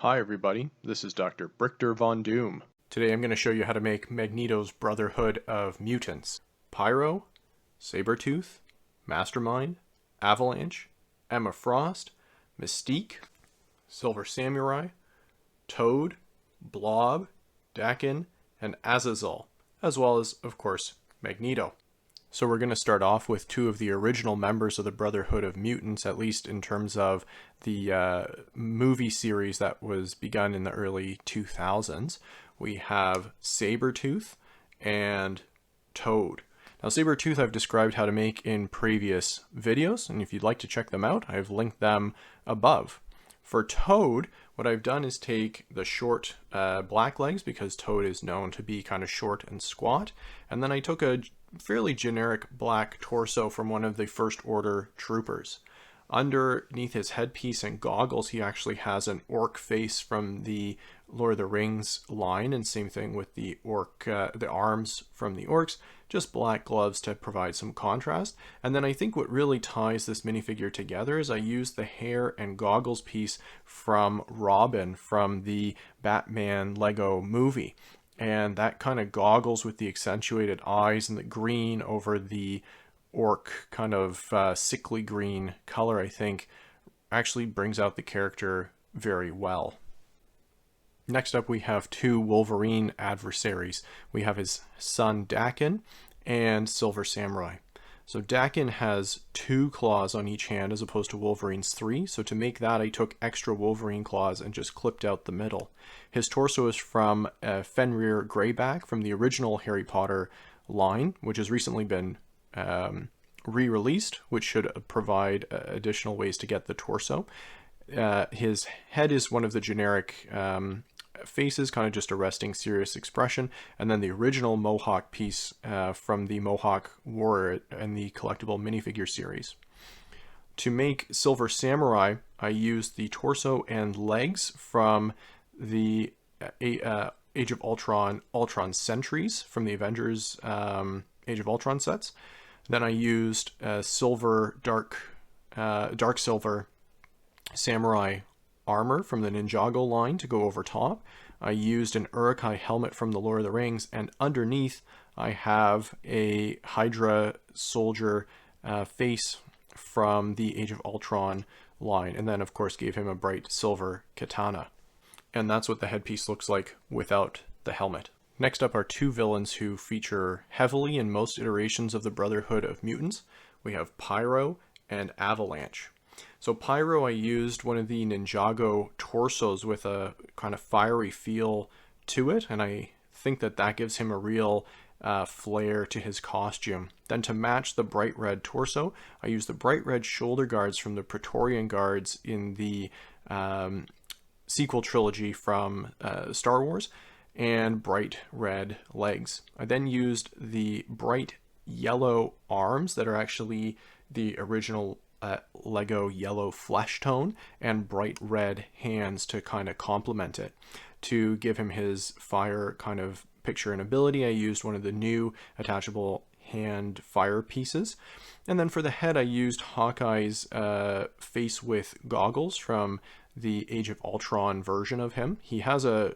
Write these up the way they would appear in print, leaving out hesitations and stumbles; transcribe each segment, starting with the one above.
Hi everybody, this is Dr. Brichter Von Doom. Today I'm going to show you how to make Magneto's Brotherhood of Mutants. Pyro, Sabretooth, Mastermind, Avalanche, Emma Frost, Mystique, Silver Samurai, Toad, Blob, Dakin, and Azazel, as well as, of course, Magneto. So we're going to start off with two of the original members of the Brotherhood of Mutants, at least in terms of the movie series that was begun in the early 2000s. We have Sabretooth and Toad. Now, Sabretooth I've described how to make in previous videos, and if you'd like to check them out, I've linked them above. For Toad, what I've done is take the short black legs, because Toad is known to be kind of short and squat, and then I took a fairly generic black torso from one of the First Order troopers. Underneath his headpiece and goggles, he actually has an orc face from the Lord of the Rings line, and same thing with the the arms from the orcs, just black gloves to provide some contrast. And then I think what really ties this minifigure together is I used the hair and goggles piece from Robin from the Batman Lego movie. And that kind of goggles with the accentuated eyes and the green over the orc kind of sickly green color, I think, actually brings out the character very well. Next up, we have two Wolverine adversaries. We have his son Dakin and Silver Samurai. So Dakin has 2 claws on each hand as opposed to Wolverine's 3. So to make that, I took extra Wolverine claws and just clipped out the middle. His torso is from Fenrir Greyback from the original Harry Potter line, which has recently been re-released, which should provide additional ways to get the torso. His head is one of the generic faces, kind of just a resting serious expression, and then the original Mohawk piece from the Mohawk Warrior and the collectible minifigure series. To make Silver Samurai, I used the torso and legs from the Age of Ultron Sentries from the Avengers Age of Ultron sets. Then I used silver dark silver samurai armor from the Ninjago line to go over top. I used an Uruk-hai helmet from the Lord of the Rings, and underneath I have a Hydra soldier face from the Age of Ultron line, and then of course gave him a bright silver katana. And that's what the headpiece looks like without the helmet. Next up are two villains who feature heavily in most iterations of the Brotherhood of Mutants. We have Pyro and Avalanche. So Pyro, I used one of the Ninjago torsos with a kind of fiery feel to it, and I think that gives him a real flair to his costume. Then to match the bright red torso, I used the bright red shoulder guards from the Praetorian Guards in the sequel trilogy from Star Wars, and bright red legs. I then used the bright yellow arms that are actually the original Lego yellow flesh tone, and bright red hands to kind of complement it. To give him his fire kind of picture and ability, I used one of the new attachable hand fire pieces. And then for the head, I used Hawkeye's face with goggles from the Age of Ultron version of him. He has a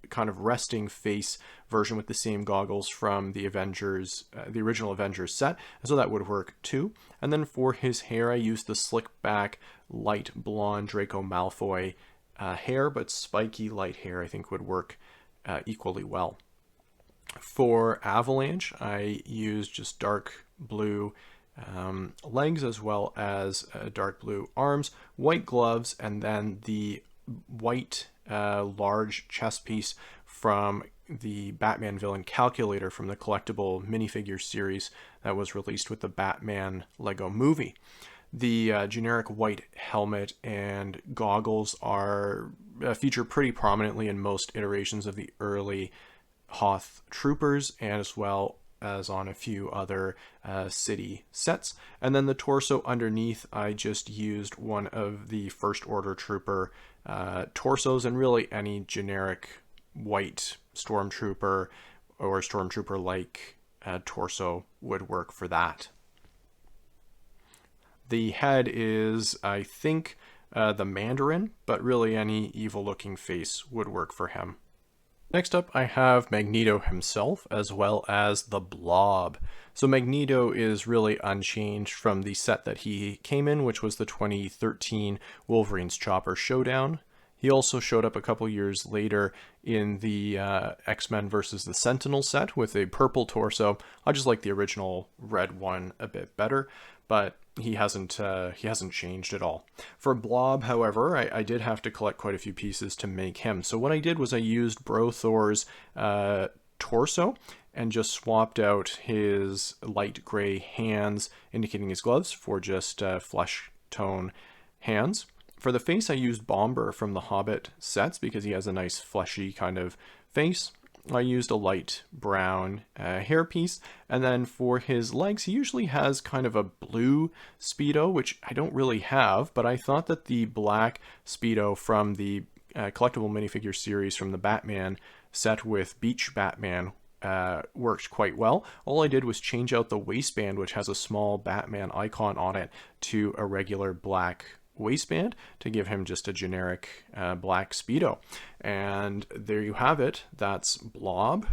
kind of resting face version with the same goggles from the Avengers, the original Avengers set, so that would work too. And then for his hair, I used the slick back light blonde Draco Malfoy hair, but spiky light hair I think would work equally well. For Avalanche, I used just dark blue legs as well as dark blue arms, white gloves, and then the white large chest piece from the Batman villain Calculator from the collectible minifigure series that was released with the Batman Lego movie. The generic white helmet and goggles are featured pretty prominently in most iterations of the early Hoth troopers, and as well as on a few other city sets. And then the torso underneath, I just used one of the First Order trooper torsos, and really any generic white stormtrooper or stormtrooper-like torso would work for that. The head is, I think, the Mandarin, but really any evil-looking face would work for him. Next up, I have Magneto himself, as well as the Blob. So Magneto is really unchanged from the set that he came in, which was the 2013 Wolverine's Chopper Showdown. He also showed up a couple years later in the X-Men versus the Sentinel set with a purple torso. I just like the original red one a bit better, but he hasn't changed at all. For Blob, however, I did have to collect quite a few pieces to make him. So what I did was I used Thor's torso and just swapped out his light gray hands, indicating his gloves, for just flesh tone hands. For the face, I used Bomber from the Hobbit sets because he has a nice fleshy kind of face. I used a light brown hairpiece, and then for his legs, he usually has kind of a blue Speedo, which I don't really have, but I thought that the black Speedo from the collectible minifigure series from the Batman set with Beach Batman worked quite well. All I did was change out the waistband, which has a small Batman icon on it, to a regular black waistband to give him just a generic black Speedo. And there you have it. That's Blob.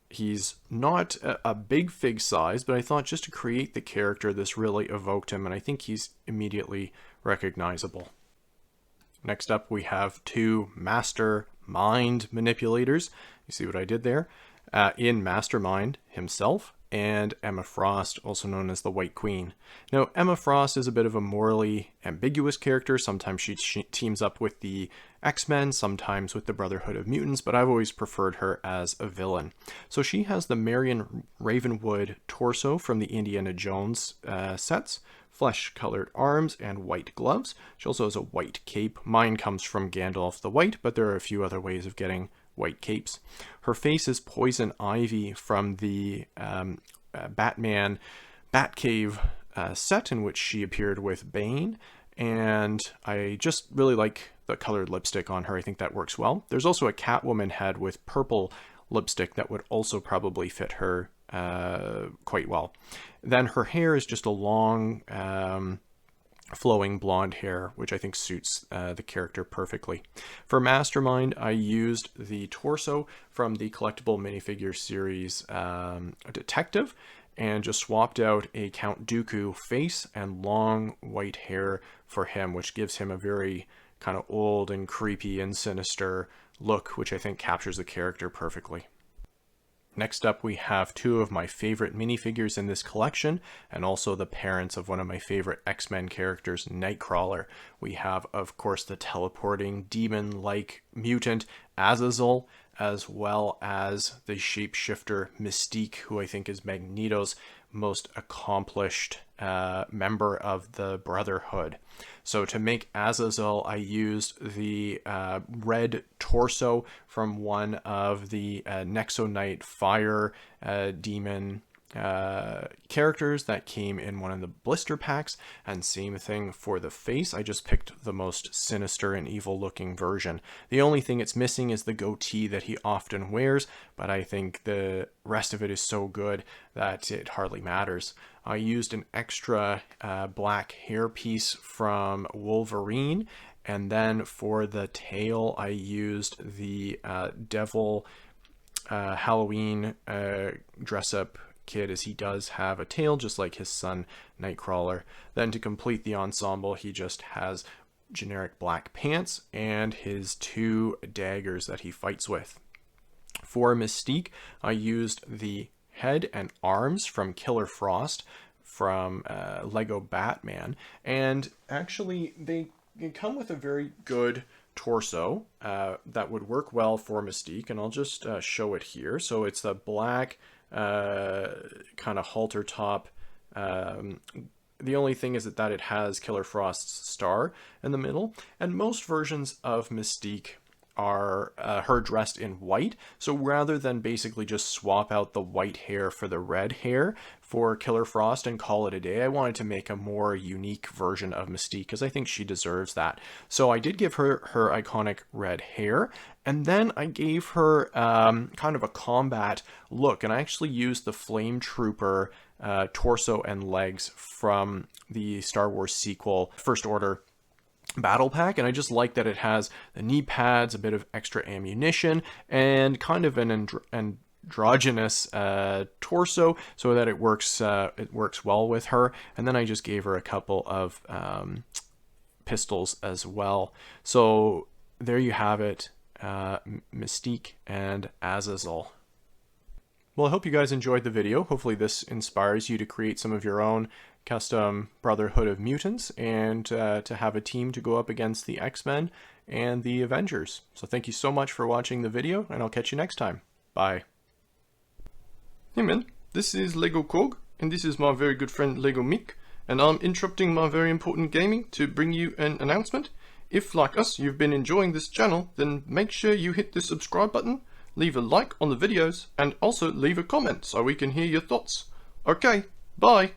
He's not a big fig size, but I thought just to create the character, this really evoked him, and I think he's immediately recognizable. Next up, we have two Mastermind manipulators. You see what I did there? In Mastermind himself, and Emma Frost, also known as the White Queen. Now, Emma Frost is a bit of a morally ambiguous character. Sometimes she teams up with the X-Men, sometimes with the Brotherhood of Mutants, but I've always preferred her as a villain. So she has the Marion Ravenwood torso from the Indiana Jones sets, flesh-colored arms, and white gloves. She also has a white cape. Mine comes from Gandalf the White, but there are a few other ways of getting white capes. Her face is Poison Ivy from the Batman Batcave set in which she appeared with Bane, and I just really like the colored lipstick on her. I think that works well. There's also a Catwoman head with purple lipstick that would also probably fit her quite well. Then her hair is just a long flowing blonde hair, which I think suits the character perfectly. For Mastermind, I used the torso from the collectible minifigure series Detective, and just swapped out a Count Dooku face and long white hair for him, which gives him a very kind of old and creepy and sinister look, which I think captures the character perfectly. Next up, we have two of my favorite minifigures in this collection, and also the parents of one of my favorite X-Men characters, Nightcrawler. We have, of course, the teleporting demon-like mutant Azazel, as well as the shapeshifter Mystique, who I think is Magneto's most accomplished member of the Brotherhood. So to make Azazel, I used the red torso from one of the Nexonite fire demon characters that came in one of the blister packs, and same thing for the face. I just picked the most sinister and evil looking version. The only thing it's missing is the goatee that he often wears, but I think the rest of it is so good that it hardly matters. I used an extra black hairpiece from Wolverine, and then for the tail I used the Devil Halloween dress-up kid, as he does have a tail just like his son Nightcrawler. Then to complete the ensemble, he just has generic black pants and his two daggers that he fights with. For Mystique, I used the head and arms from Killer Frost from Lego Batman, and actually they come with a very good torso that would work well for Mystique, and I'll just show it here. So it's the black kind of halter top. The only thing is that it has Killer Frost's star in the middle, and most versions of Mystique are her dressed in white. So rather than basically just swap out the white hair for the red hair for Killer Frost and call it a day, I wanted to make a more unique version of Mystique because I think she deserves that. So I did give her her iconic red hair, and then I gave her kind of a combat look, and I actually used the Flame Trooper torso and legs from the Star Wars sequel First Order battle pack, and I just like that it has the knee pads, a bit of extra ammunition, and kind of an androgynous torso, so that it works well with her. And then I just gave her a couple of pistols as well. So there you have it, Mystique and Azazel. Well, I hope you guys enjoyed the video. Hopefully this inspires you to create some of your own custom Brotherhood of Mutants, and to have a team to go up against the X-Men and the Avengers. So thank you so much for watching the video, and I'll catch you next time. Bye. Hey man, this is Lego Korg, and this is my very good friend Lego Mick, and I'm interrupting my very important gaming to bring you an announcement. If, like us, you've been enjoying this channel, then make sure you hit the subscribe button, leave a like on the videos, and also leave a comment so we can hear your thoughts. Okay, bye!